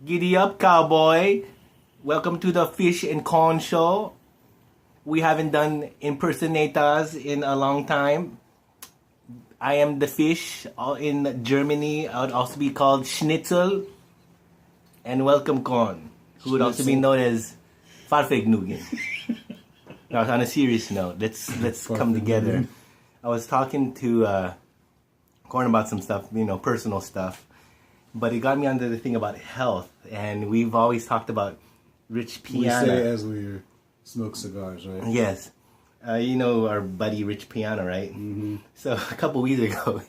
Giddy up, cowboy. Welcome to the Fish and Corn Show. We haven't done impersonators in a long time. I am the fish. In Germany, I would also be called Schnitzel. And welcome, Corn, who would also be known as Farfignugen. Now, on a serious note, let's come together. I was talking to Corn about some stuff, personal stuff. But it got me onto the thing about health, and we've always talked about Rich Piana. We say as we smoke cigars, right? Yes. You know our buddy Rich Piana, right? Mm-hmm. So a couple weeks ago,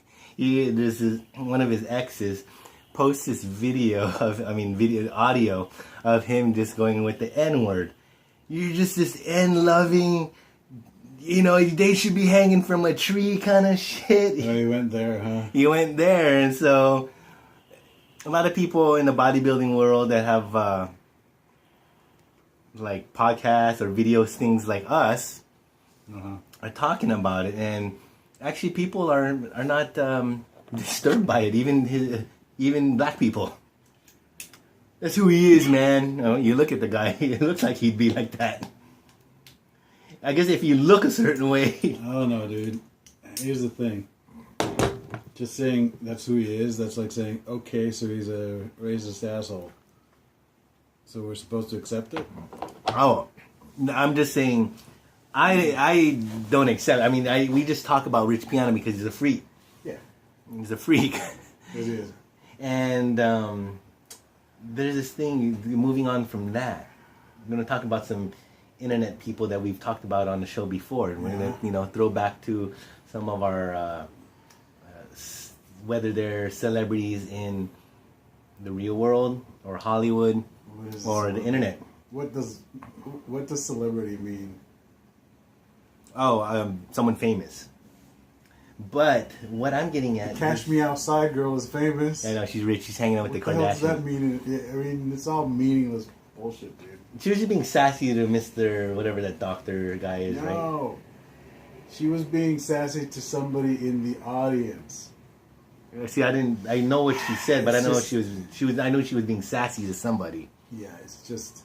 one of his exes posts this audio of him just going with the N-word. You're just this N-loving, they should be hanging from a tree kind of shit. Oh, you went there, huh? You went there, and so a lot of people in the bodybuilding world that have like podcasts or videos, things like us, are talking about it, and actually people are not disturbed by it. Even black people. That's who he is, man. You look at the guy; it looks like he'd be like that. I guess if you look a certain way. I don't know, dude. Here's the thing. Just saying that's who he is, that's like saying, okay, so he's a racist asshole. So we're supposed to accept it? Oh, I'm just saying, I don't accept it. I mean, we just talk about Rich Piana because he's a freak. Yeah. He's a freak. It is. And there's this thing, moving on from that, I'm going to talk about some internet people that we've talked about on the show before. And we're going to, throw back to some of our... whether they're celebrities in the real world or Hollywood or the internet. What does celebrity mean? Oh, someone famous. But what I'm getting at... Cash Me Outside girl is famous. I know, she's rich. She's hanging out with the Kardashians. What does that mean? I mean, it's all meaningless bullshit, dude. She was just being sassy to Mr. whatever that doctor guy is, right? No. She was being sassy to somebody in the audience. See, I know what she said, but I know she was. I know she was being sassy to somebody. Yeah, it's just.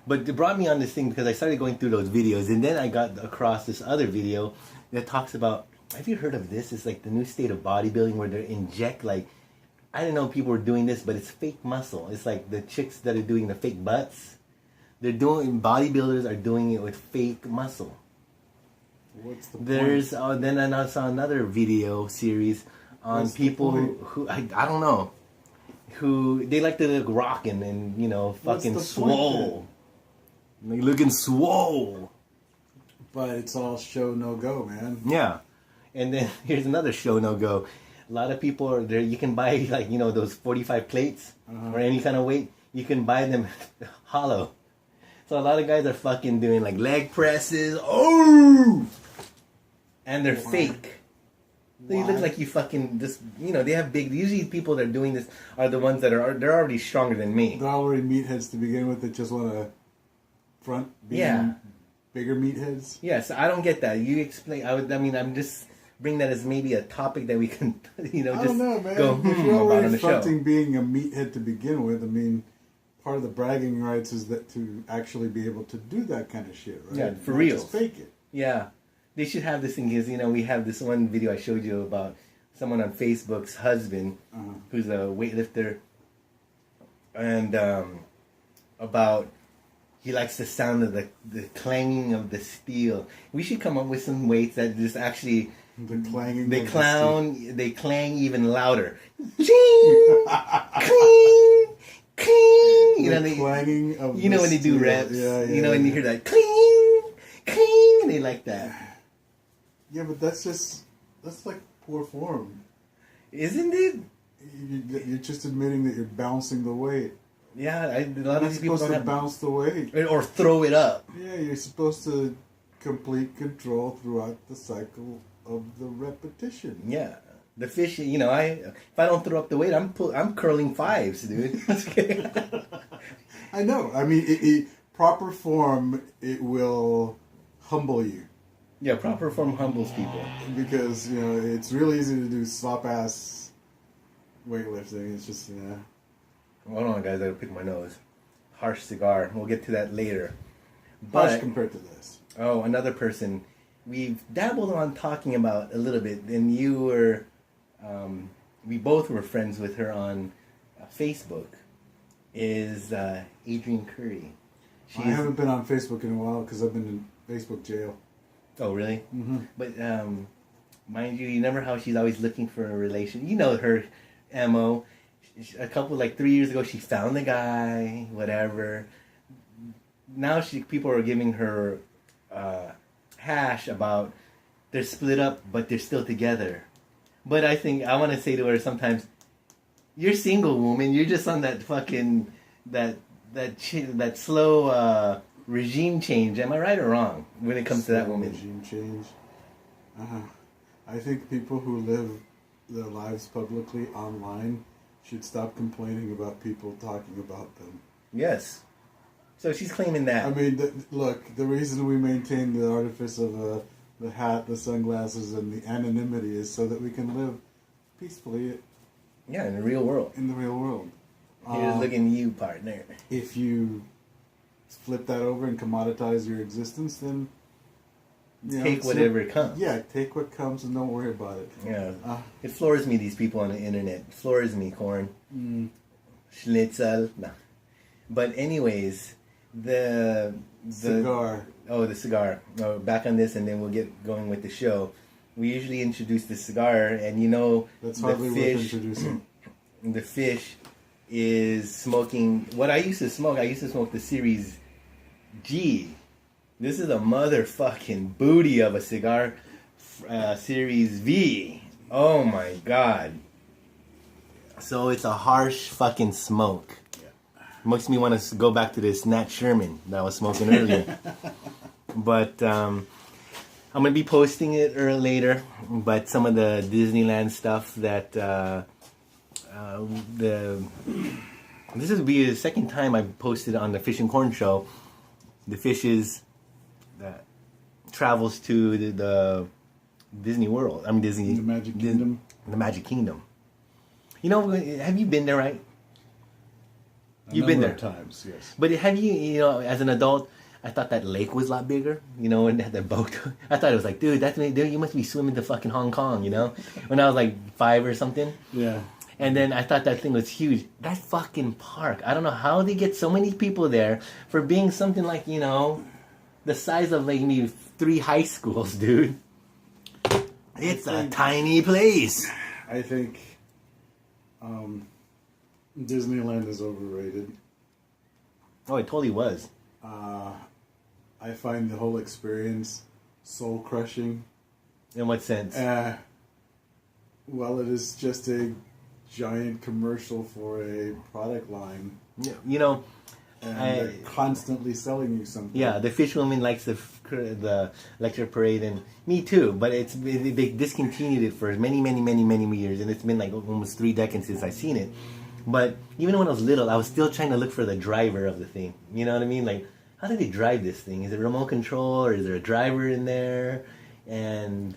But it brought me on this thing because I started going through those videos, and then I got across this other video that talks about. Have you heard of this? It's like the new state of bodybuilding where they inject like, I didn't know people were doing this, but it's fake muscle. It's like the chicks that are doing the fake butts. Bodybuilders are doing it with fake muscle. What's the point? Then I saw another video series on people who I don't know, who they like to look rocking and fucking swole, like looking swole. But it's all show no go, man. Yeah, and then here's another show no go. A lot of people are there. You can buy like those 45 plates or any kind of weight. You can buy them hollow. So a lot of guys are fucking doing like leg presses. Oh. And they're fake. So you look like you fucking just, they have big... Usually people that are doing this are the ones that they're already stronger than me. They're already meatheads to begin with that just want to front being bigger meatheads. Yes, I don't get that. You explain... I'm just bring that as maybe a topic that we can, I don't know, man. If you're already fronting being a meathead to begin with, I mean, part of the bragging rights is that to actually be able to do that kind of shit, right? Yeah, for real. Just fake it. Yeah. They should have this thing because, we have this one video I showed you about someone on Facebook's husband who's a weightlifter and about he likes the sound of the clanging of the steel. We should come up with some weights that just actually... The clanging They clang even louder. Ching! Cling! Cling! The clanging of when they do reps. Yeah, when you hear that cling! Cling! They like that. Yeah, but that's like poor form. Isn't it? You're just admitting that you're bouncing the weight. Yeah, a lot of people supposed to bounce the weight. Or throw it up. Yeah, you're supposed to complete control throughout the cycle of the repetition. Yeah. The fish, if I don't throw up the weight, I'm curling fives, dude. I know. I mean, proper form, it will humble you. Yeah, proper form humbles people. Because, it's really easy to do slop-ass weightlifting. It's just, Hold on, guys. I gotta pick my nose. Harsh cigar. We'll get to that later. Harsh But compared to this. oh, another person we've dabbled on talking about a little bit. And you were, we both were friends with her on Facebook. Is Adrienne Curry? I haven't been on Facebook in a while because I've been in Facebook jail. Oh, really? Mm-hmm. But mind you, remember how she's always looking for a relation? You know her MO. A couple, like 3 years ago, she found the guy, whatever. Now people are giving her hash about they're split up, but they're still together. But I think I want to say to her sometimes, you're single, woman. You're just on that fucking that slow regime change. Am I right or wrong when it comes to that woman? Regime change. I think people who live their lives publicly online should stop complaining about people talking about them. Yes. So she's claiming that. I mean, look, the reason we maintain the artifice of the hat, the sunglasses, and the anonymity is so that we can live peacefully. Yeah, in the real world. In the real world. Here's looking at you, partner. If you flip that over and commoditize your existence, then take whatever comes. Yeah, take what comes and don't worry about it. Yeah, it floors me. These people on the internet it floors me. Corn, schnitzel. No, but anyways, the cigar. Oh, the cigar. Oh, back on this, and then we'll get going with the show. We usually introduce the cigar, and that's hardly worth introducing. The fish is smoking what I used to smoke. I used to smoke the Series G. This is a motherfucking booty of a cigar, Series V. Oh my god. So it's a harsh fucking smoke. Yeah. Makes me want to go back to this Nat Sherman that I was smoking earlier. But I'm going to be posting it later. But some of the Disneyland stuff that this will be the second time I posted on the Fish and Corn show. The fishes that travels to the Disney World. I mean Disney. The Magic Kingdom. The Magic Kingdom. You know, have you been there, right? You've been there times, yes. But have you know, as an adult, I thought that lake was a lot bigger. You know, and they had that boat. I thought it was like, dude, you must be swimming to fucking Hong Kong. You know, when I was like 5 or something. Yeah. And then I thought that thing was huge. That fucking park. I don't know how they get so many people there for being something like, you know, the size of like maybe 3 high schools, dude. It's a tiny place. I think Disneyland is overrated. Oh, it totally was. I find the whole experience soul crushing. In what sense? Well, it is just a giant commercial for a product line. You know, and they're constantly selling you something. Yeah, the fish woman likes the electric parade, and me too. But they discontinued it for many years, and it's been like almost 3 decades since I've seen it. But even when I was little, I was still trying to look for the driver of the thing. You know what I mean? Like, how do they drive this thing? Is it remote control, or is there a driver in there? And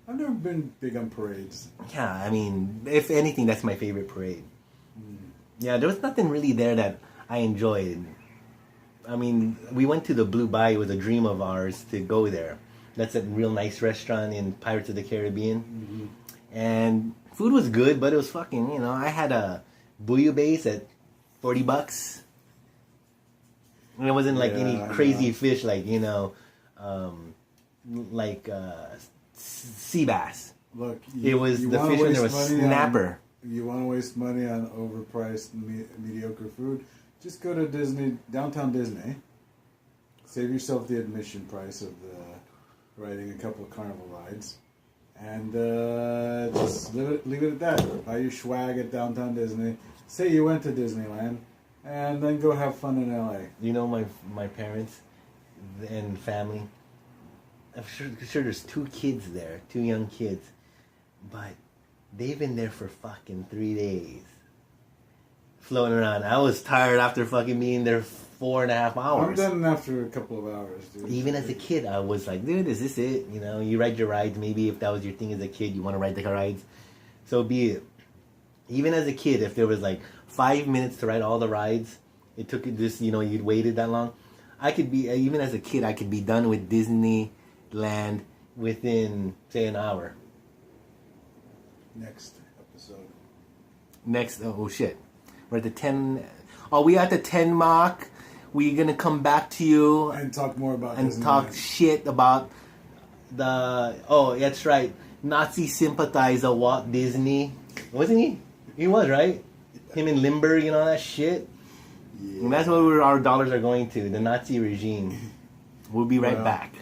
I've never been big on parades. Yeah, I mean, if anything, that's my favorite parade. Yeah, there was nothing really there that I enjoyed. I mean, we went to the Blue Bayou. It was a dream of ours to go there. That's a real nice restaurant in Pirates of the Caribbean. Mm-hmm. And food was good, but it was fucking, you know, I had a bouillabaisse at $40. And it wasn't like any crazy fish like, you know, sea bass. Look, it was the fish and there was snapper. You want to waste money on overpriced, mediocre food? Just go to downtown Disney. Save yourself the admission price of riding a couple of carnival rides, and just leave it at that. Buy your swag at downtown Disney. Say you went to Disneyland, and then go have fun in LA. You know, my parents and family. I'm sure there's 2 kids there, 2 young kids, but they've been there for fucking 3 days, floating around. I was tired after fucking being there 4.5 hours. I'm done after a couple of hours, dude. Even as a kid, I was like, dude, is this it? You know, you ride your rides. Maybe if that was your thing as a kid, you want to ride the rides, so be it. Even as a kid, if there was like 5 minutes to ride all the rides, it took it just, you'd waited that long. I could be, even as a kid, I could be done with Disneyland within, say, an hour. Next episode. Next, oh shit. We're at the 10, we at the 10 mark. We're gonna come back to you. And talk more about and Disneyland. talk shit about that's right, Nazi sympathizer Walt Disney, wasn't he? He was, right? Him and Limburg and all that shit. Yeah. And that's where our dollars are going to, the Nazi regime. We'll be right back.